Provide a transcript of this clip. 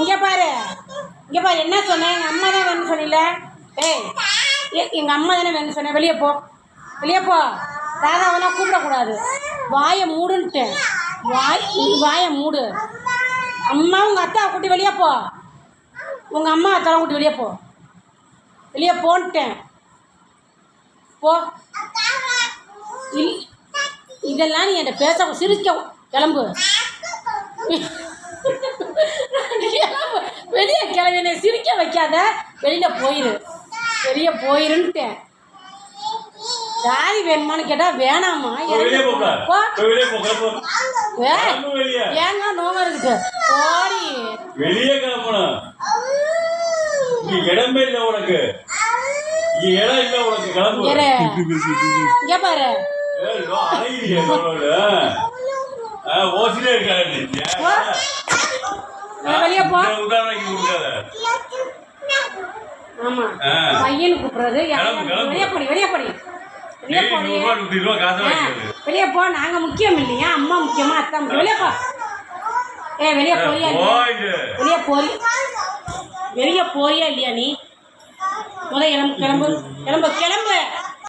இங்கே பாரு என்ன சொன்னேன்? எங்கள் அம்மா தான் வேணும்னு சொன்னில. ஏய் எங்கள் அம்மா தானே வேணும்னு சொன்னேன். வெளியே போ. ராதாவெல்லாம் கூப்பிடக்கூடாது. வாயை மூடுன்ட்டேன். வாயை மூடு. அம்மா உங்கள் அத்தாவை கூட்டி வெளியே போ. உங்கள் அம்மா அத்தாவை கூட்டி வெளியே போன்ட்டேன். போ. இதெல்லாம் நீ என்கிட்ட பேச சிரிக்க கிளம்பு. வெளியே கிளம்பி என்னை சிரிக்க வைக்காத. வெளியே போயிருன்ட்டேன். ஜாதி வேணுமான்னு கேட்டால் வேணாமா? ஏங்க நோவா இருக்குது. ஓடி வெளியே கிளம்பணும். இடமே இல்லை உனக்கு. இடம் இல்லை உனக்கு. கிளம்பு. இங்கே பாரு. ஓசிலே இருக்காது. வெளியே போ. ஆமா பையனு கூப்பிடுறது. வெளியே போ. நாங்க முக்கியம் இல்லையா? அம்மா முக்கியமா அத்தா முக்கியம்? வெளியே போ. வெளியே போறியா இல்லையா நீ? கிளம்பு.